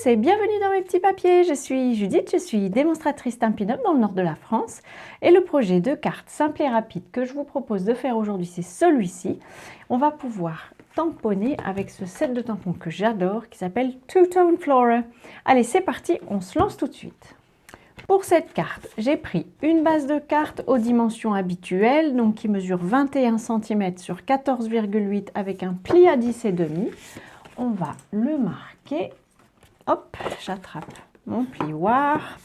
et bienvenue dans mes petits papiers. Je suis Judith, je suis démonstratrice Stampin' Up dans le nord de la France. Et le projet de carte simple et rapide que je vous propose de faire aujourd'hui, c'est celui-ci. On va pouvoir tamponner avec ce set de tampons que j'adore, qui s'appelle Two Tone Flora. Allez, c'est parti, on se lance tout de suite. Pour cette carte, j'ai pris une base de carte aux dimensions habituelles, donc qui mesure 21 cm sur 14,8 avec un pli à 10,5. On va le marquer. Hop, j'attrape mon plioir.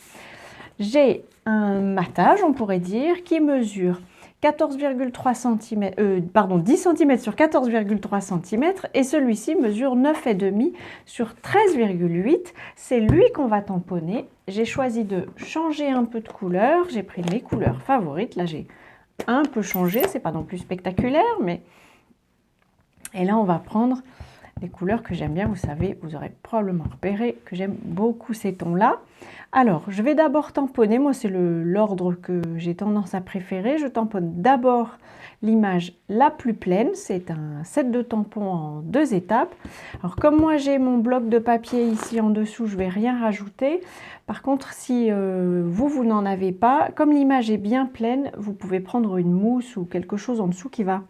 J'ai un matage, on pourrait dire, qui mesure 14,3 cm, 10 cm sur 14,3 cm et celui-ci mesure 9,5 sur 13,8. C'est lui qu'on va tamponner. J'ai choisi de changer un peu de couleur. J'ai pris mes couleurs favorites. Là, j'ai un peu changé. C'est pas non plus spectaculaire, mais... Et là, on va prendre les couleurs que j'aime bien. Vous savez, vous aurez probablement repéré que j'aime beaucoup ces tons-là. Alors, je vais d'abord tamponner. Moi, c'est l'ordre que j'ai tendance à préférer. Je tamponne d'abord l'image la plus pleine. C'est un set de tampons en 2 étapes. Alors, comme moi, j'ai mon bloc de papier ici en dessous, je ne vais rien rajouter. Par contre, si vous n'en avez pas, comme l'image est bien pleine, vous pouvez prendre une mousse ou quelque chose en dessous qui va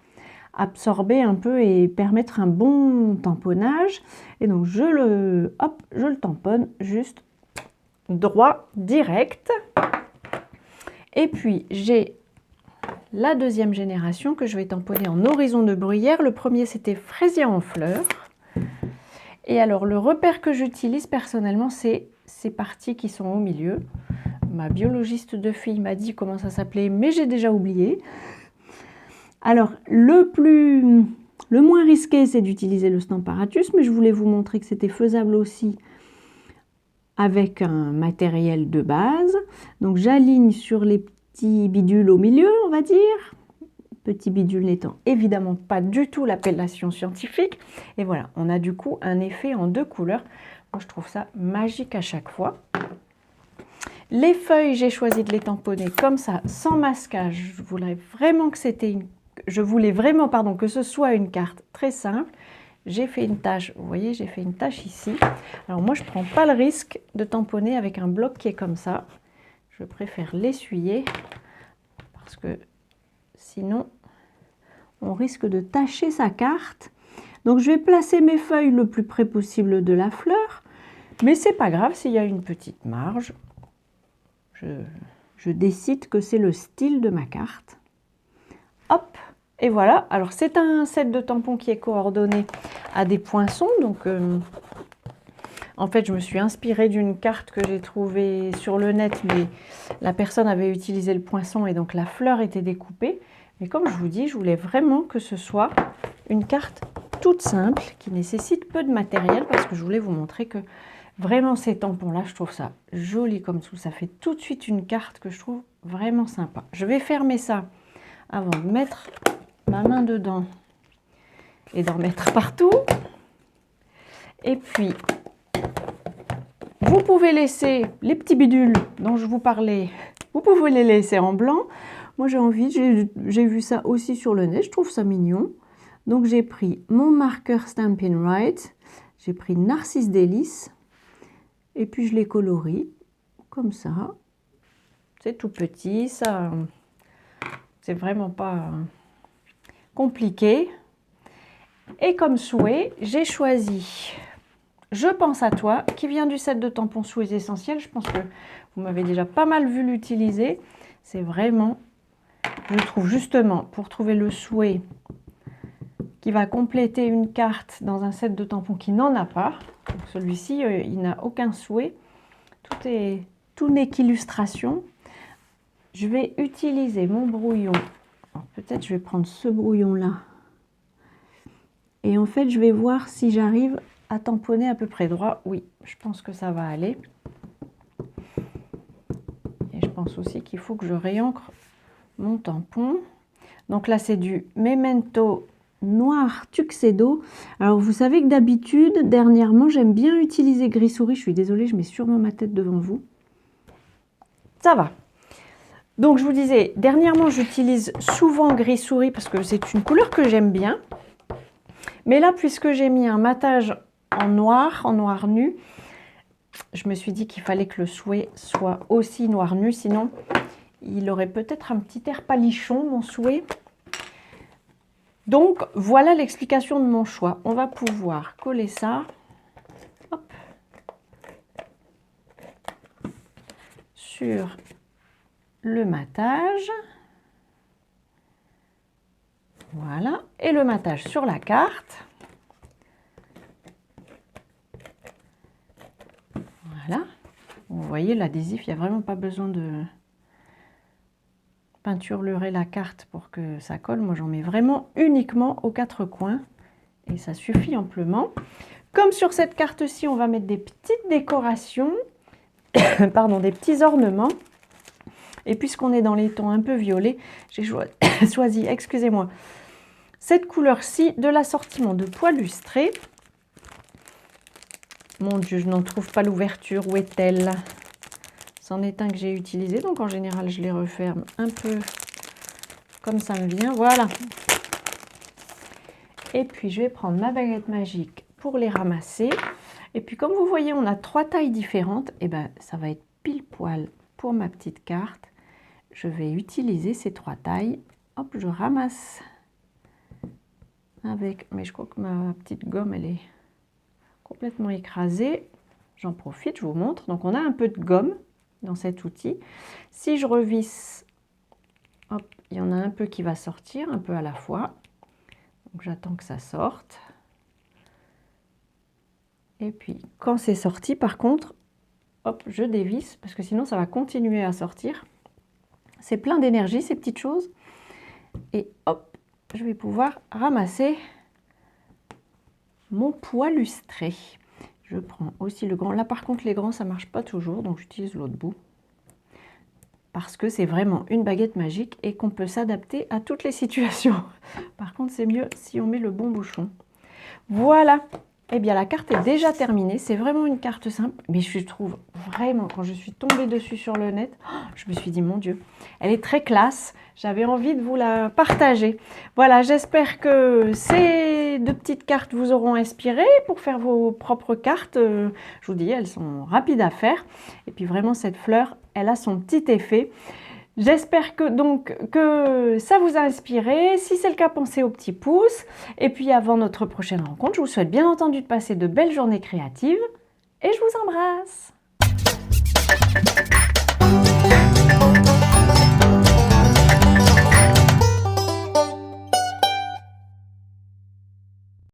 absorber un peu et permettre un bon tamponnage. Et donc, je le tamponne juste droit, direct. Et puis, j'ai la deuxième génération que je vais tamponner en horizon de bruyère. Le premier, c'était fraisier en fleurs. Et alors, le repère que j'utilise personnellement, c'est ces parties qui sont au milieu. Ma biologiste de fille m'a dit comment ça s'appelait, mais j'ai déjà oublié. Alors, le moins risqué, c'est d'utiliser le Stamparatus, mais je voulais vous montrer que c'était faisable aussi avec un matériel de base. Donc, j'aligne sur les petits bidules au milieu, on va dire. Petit bidule n'étant évidemment pas du tout l'appellation scientifique. Et voilà, on a du coup un effet en 2 couleurs. Moi, je trouve ça magique à chaque fois. Les feuilles, j'ai choisi de les tamponner comme ça, sans masquage. Je voulais vraiment que ce soit une carte très simple. J'ai fait une tache, vous voyez, j'ai fait une tache ici. Alors moi, je ne prends pas le risque de tamponner avec un bloc qui est comme ça. Je préfère l'essuyer parce que sinon, on risque de tacher sa carte. Donc, je vais placer mes feuilles le plus près possible de la fleur. Mais c'est pas grave s'il y a une petite marge. Je décide que c'est le style de ma carte. Hop! Et voilà, alors c'est un set de tampons qui est coordonné à des poinçons. Donc, en fait, je me suis inspirée d'une carte que j'ai trouvée sur le net, mais la personne avait utilisé le poinçon et donc la fleur était découpée. Mais comme je vous dis, je voulais vraiment que ce soit une carte toute simple, qui nécessite peu de matériel, parce que je voulais vous montrer que vraiment ces tampons-là, je trouve ça joli comme tout. Ça fait tout de suite une carte que je trouve vraiment sympa. Je vais fermer ça avant de mettre ma main dedans et d'en mettre partout. Et puis, vous pouvez laisser les petits bidules dont je vous parlais, vous pouvez les laisser en blanc. Moi, j'ai vu ça aussi sur le net, je trouve ça mignon. Donc, j'ai pris mon marqueur Stampin' Right, j'ai pris Narcisse Délice, et puis je les colorie comme ça. C'est tout petit, ça, c'est vraiment pas compliqué. Et comme souhait, j'ai choisi Je pense à toi, qui vient du set de tampons Souhaits essentiels. Je pense que vous m'avez déjà pas mal vu l'utiliser. C'est vraiment, je trouve justement, pour trouver le souhait qui va compléter une carte dans un set de tampons qui n'en a pas. Celui-ci, il n'a aucun souhait. Tout n'est qu'illustration. Je vais utiliser mon brouillon. Peut-être je vais prendre ce brouillon-là. Et en fait, je vais voir si j'arrive à tamponner à peu près droit. Oui, je pense que ça va aller. Et je pense aussi qu'il faut que je réancre mon tampon. Donc là, c'est du Memento Noir Tuxedo. Alors, vous savez que d'habitude, dernièrement, j'aime bien utiliser gris souris. Je suis désolée, je mets sûrement ma tête devant vous. Ça va. Donc, je vous disais, dernièrement, j'utilise souvent gris souris parce que c'est une couleur que j'aime bien. Mais là, puisque j'ai mis un matage en noir nu, je me suis dit qu'il fallait que le souhait soit aussi noir nu, sinon il aurait peut-être un petit air palichon, mon souhait. Donc, voilà l'explication de mon choix. On va pouvoir coller ça. Hop. Sur le matage. Voilà. Et le matage sur la carte. Voilà. Vous voyez, l'adhésif, il n'y a vraiment pas besoin de peinturerai la carte pour que ça colle. Moi, j'en mets vraiment uniquement aux quatre coins et ça suffit amplement. Comme sur cette carte-ci, on va mettre des petites décorations, pardon, des petits ornements. Et puisqu'on est dans les tons un peu violets, j'ai choisi, excusez-moi, cette couleur-ci de l'assortiment de pois lustrés. Mon Dieu, je n'en trouve pas l'ouverture. Où est-elle ? C'en est un que j'ai utilisé, donc en général, je les referme un peu comme ça me vient. Voilà. Et puis, je vais prendre ma baguette magique pour les ramasser. Et puis, comme vous voyez, on a 3 tailles différentes. Et bien, ça va être pile poil pour ma petite carte. Je vais utiliser ces 3 tailles. Hop, je ramasse avec... Mais je crois que ma petite gomme, elle est complètement écrasée. J'en profite, je vous montre. Donc, on a un peu de gomme dans cet outil. Si je revisse, hop, il y en a un peu qui va sortir, un peu à la fois. Donc j'attends que ça sorte. Et puis quand c'est sorti, par contre, hop, je dévisse parce que sinon ça va continuer à sortir. C'est plein d'énergie ces petites choses. Et hop, je vais pouvoir ramasser mon pois lustré. Je prends aussi le grand. Là par contre les grands ça marche pas toujours, donc j'utilise l'autre bout. Parce que c'est vraiment une baguette magique et qu'on peut s'adapter à toutes les situations. Par contre, c'est mieux si on met le bon bouchon. Voilà. Eh bien, la carte est déjà terminée. C'est vraiment une carte simple, mais je trouve vraiment, quand je suis tombée dessus sur le net, je me suis dit, mon Dieu, elle est très classe. J'avais envie de vous la partager. Voilà, j'espère que ces 2 petites cartes vous auront inspiré pour faire vos propres cartes. Je vous dis, elles sont rapides à faire. Et puis vraiment, cette fleur, elle a son petit effet. J'espère que ça vous a inspiré. Si c'est le cas, pensez au petit pouce. Et puis avant notre prochaine rencontre, je vous souhaite bien entendu de passer de belles journées créatives. Et je vous embrasse.